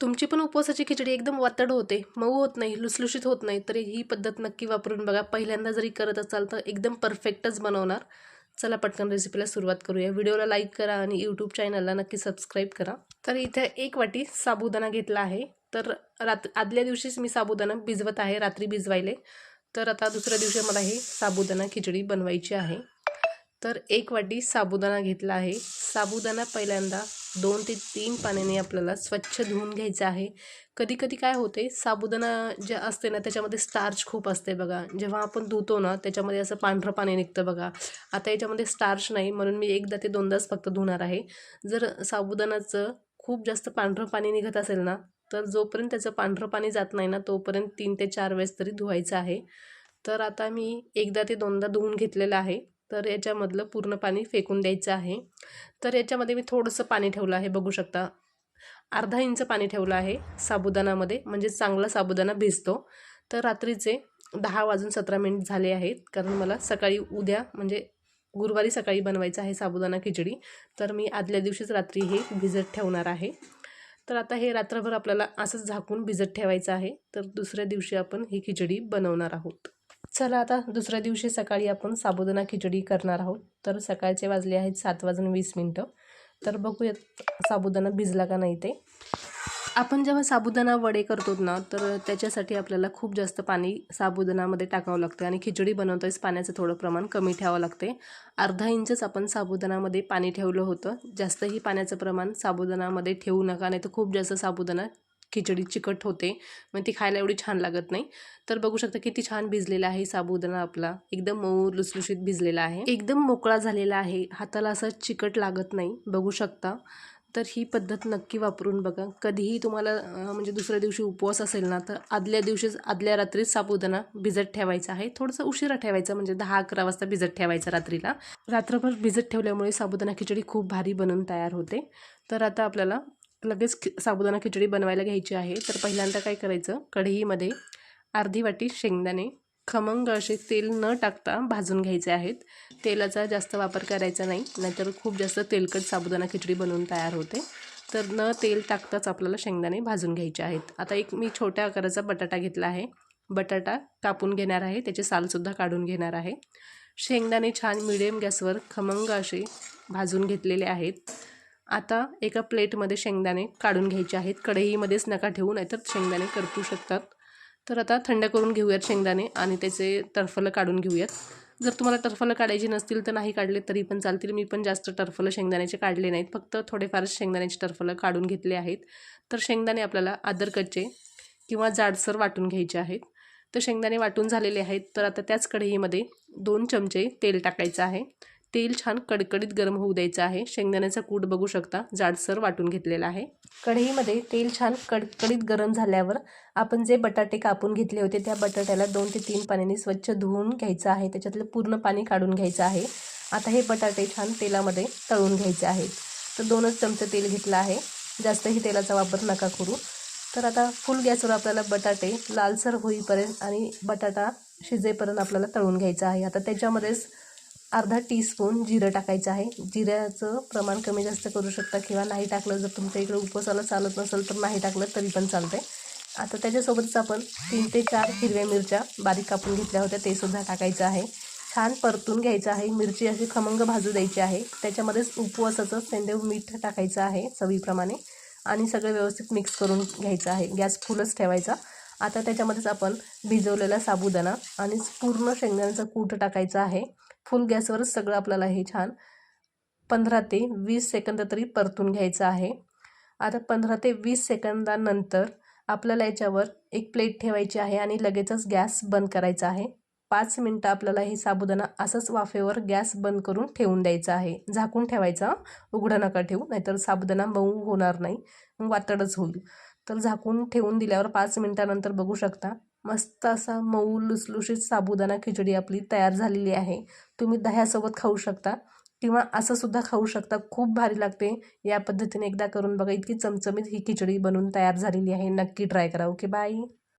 तुमची पण उपवासाची खिचडी एकदम वातड होते, मऊ होत नाही, लुसलुशीत होत नाही, तरी ही पद्धत नक्की वापरून बघा. पहिल्यांदा जरी करत असाल तर एकदम परफेक्टच बनवणार. चला पटकन रेसिपीला सुरुवात करूया. व्हिडिओला लाईक करा आणि यूट्यूब चॅनलला नक्की सबस्क्राईब करा. तर इथे 1 वाटी साबुदाणा घेतला आहे. तर आदल्या दिवशीच मी साबुदाणा भिजवत आहे, रात्री भिजवायले. तर आता दुसऱ्या दिवशी मला हे साबुदाणा खिचडी बनवायची आहे. तर 1 वाटी साबुदाणा घेतला आहे. साबुदाणा पहिल्यांदा 2 ते 3 पाण्याने आपल्याला स्वच्छ धुवून घ्यायचं आहे. कधी कधी काय होते, साबुदाणा जे असते ना त्याच्यामध्ये स्टार्च खूप असते बघा. जेव्हा आपण धुतो ना त्याच्यामध्ये असं पांढरं पाणी निघतं बघा. आता याच्यामध्ये स्टार्च नाही म्हणून मी 1दा ते 2दाच फक्त धुणार आहे. जर साबुदाण्याचं खूप जास्त पांढरं पाणी निघत असेल ना, तर जोपर्यंत त्याचं पांढरं पाणी जात नाही ना तोपर्यंत 3 ते 4 वेळेस तरी धुवायचं आहे. तर आता मी 1दा ते 2दा धुवून घेतलेलं आहे. तर याच्यामधलं पूर्ण पाणी फेकून द्यायचं आहे. तर याच्यामध्ये मी थोडंसं पाणी ठेवलं आहे, बघू शकता. अर्धा इंच पाणी ठेवलं आहे साबुदाण्यामध्ये, म्हणजे चांगला साबुदाणा भिजतो. तर रात्रीचे 10:17 झाले आहेत, कारण मला सकाळी उद्या म्हणजे गुरुवारी सकाळी बनवायचं आहे साबुदाणा खिचडी. तर मी आदल्या दिवशीच रात्री हे भिजत ठेवणार आहे. तर आता हे रात्रभर आपल्याला असंच झाकून भिजत ठेवायचं आहे. तर दुसऱ्या दिवशी आपण ही खिचडी बनवणार आहोत. चला आता दुसऱ्या दिवशी सकाळी आपण साबुदाणा खिचडी करणार आहोत. तर सकाळचे वाजले आहेत 7:20. तर बघूयात साबुदाणा भिजला का नाही ते. आपण जेव्हा साबुदाणा वडे करतो ना तर त्याच्यासाठी आपल्याला खूप जास्त पाणी साबुदाण्यामध्ये टाकावं लागतं आणि खिचडी बनवतोय पाण्याचं थोडं प्रमाण कमी ठेवावं लागते. अर्धा इंचच आपण साबुदाण्यामध्ये पाणी ठेवलं होतं. जास्तही पाण्याचं प्रमाण साबुदाण्यामध्ये ठेवू नका, नाही तर खूप जास्त साबुदाणा खिचडी चिकट होते, मग ती खायला एवढी छान लागत नाही. तर बघू शकता किती छान भिजलेला आहे साबुदाणा आपला. एकदम मऊ लुसलुशीत भिजलेला आहे, एकदम मोकळा झालेला आहे, हाताला असं चिकट लागत नाही, बघू शकता. तर ही पद्धत नक्की वापरून बघा. कधीही तुम्हाला म्हणजे दुसऱ्या दिवशी उपवास असेल ना तर आदल्या रात्रीच साबुदाणा भिजत ठेवायचा आहे. थोडंसं उशिरा ठेवायचं, म्हणजे 10-11 वाजता भिजत ठेवायचं रात्रीला. रात्रभर भिजत ठेवल्यामुळे साबुदाणा खिचडी खूप भारी बनून तयार होते. तर आता आपल्याला लगेच साबुदाणा खिचडी बनवायला घ्यायची आहे. तर पहिल्यांदा काय करायचं, कढईमध्ये अर्धी वाटी शेंगदाणे खमंग असे तेल न टाकता भाजून घ्यायचे आहेत. तेलाचा जास्त वापर करायचा नाही, नाहीतर खूप जास्त तेलकट साबुदाणा खिचडी बनवून तयार होते. तर न तेल टाकताच आपल्याला शेंगदाणे भाजून घ्यायचे आहेत. आता एक मी छोट्या आकाराचा बटाटा घेतला आहे. बटाटा कापून घेणार आहे, त्याचे सालसुद्धा काढून घेणार आहे. शेंगदाणे छान मिडियम गॅसवर खमंग असे भाजून घेतलेले आहेत. आता एका प्लेटमध्ये शेंगदाणे काढून घ्यायचे आहेत. कढईमध्येच नका ठेवू, नाहीतर शेंगदाणे करपू शकतात. तर आता थंड करून घेऊयात शेंगदाणे आणि त्याचे टरफलं काढून घेऊयात. जर तुम्हाला टरफलं काढायची नसतील तर नाही काढले तरी पण चालतील. मी पण जास्त टरफलं शेंगदाण्याचे काढले नाहीत, फक्त थोडेफारच शेंगदाण्याचे टरफलं काढून घेतले आहेत. तर शेंगदाणे आपल्याला आदरकच्चे किंवा जाडसर वाटून घ्यायचे आहेत. तर शेंगदाणे वाटून झालेले आहेत. तर आता त्याच कढईमध्ये 2 चमचे तेल टाकायचं आहे. तेल छान कडकडीत गरम होऊ द्यायचं आहे. शेंगदाण्याचा कूट बघू शकता जाडसर वाटून घेतलेला आहे. कढईमध्ये तेल छान कडकडीत गरम झाल्यावर आपण जे बटाटे कापून घेतले होते त्या बटाट्याला 2 ते 3 पाण्याने स्वच्छ धुवून घ्यायचं आहे. त्याच्यातलं पूर्ण पाणी काढून घ्यायचं आहे. आता हे बटाटे छान तेलामध्ये तळून घ्यायचे आहेत. तर 2च चमचे तेल घेतलं आहे, जास्तही तेलाचा वापर नका करू. तर आता फुल गॅसवर आपल्याला बटाटे लालसर होईपर्यंत आणि बटाटा शिजेपर्यंत आपल्याला तळून घ्यायचं आहे. आता त्याच्यामध्येच अर्धा टीस्पून जिरं टाकायचं आहे. जिऱ्याचं प्रमाण कमी जास्त करू शकता किंवा नाही टाकलं, जर तुमच्या इकडे उपवासाला चालत नसेल तर नाही टाकलं तरी पण चालतंय. आता त्याच्यासोबतच आपण 3 ते 4 हिरव्या मिरच्या बारीक कापून घेतल्या होत्या, ते सुद्धा टाकायचं आहे. छान परतून घ्यायचं आहे. मिरची अशी खमंग भाजू द्यायची आहे. त्याच्यामध्येच उपवासाचं सेंधव मीठ टाकायचं आहे चवीप्रमाणे आणि सगळं व्यवस्थित मिक्स करून घ्यायचं आहे. गॅस फुलच ठेवायचा. आता त्याच्यामध्येच आपण भिजवलेला साबुदाणा आणि पूर्ण शेंगदाण्याचा कूट टाकायचा आहे. फुल गॅसवरच सगळं आपल्याला हे छान 15 ते 20 सेकंद तरी परतून घ्यायचं आहे. आता 15 ते 20 सेकंदानंतर आपल्याला याच्यावर एक प्लेट ठेवायची आहे आणि लगेचच गॅस बंद करायचा आहे. 5 मिनटं आपल्याला हे साबुदाणा असंच वाफेवर गॅस बंद करून ठेवून द्यायचा आहे. झाकून ठेवायचा, उघडं नका ठेवू, नाहीतर साबुदाणा मऊ होणार नाही, मग वातडच होईल. तर झाकून ठेवून दिल्यावर 5 मिनटानंतर बघू शकता मस्त असा मऊ लुसलुशीत साबुदाणा खिचडी आपली तयार झालेली आहे. तुम्ही दह्यासोबत खाऊ शकता किंवा असं सुद्धा खाऊ शकता, खूप भारी लागते. या पद्धतीने एकदा करून बघा. इतकी चमचमीत ही खिचडी बनवून तयार झालेली आहे. नक्की ट्राय करा. Okay, bye.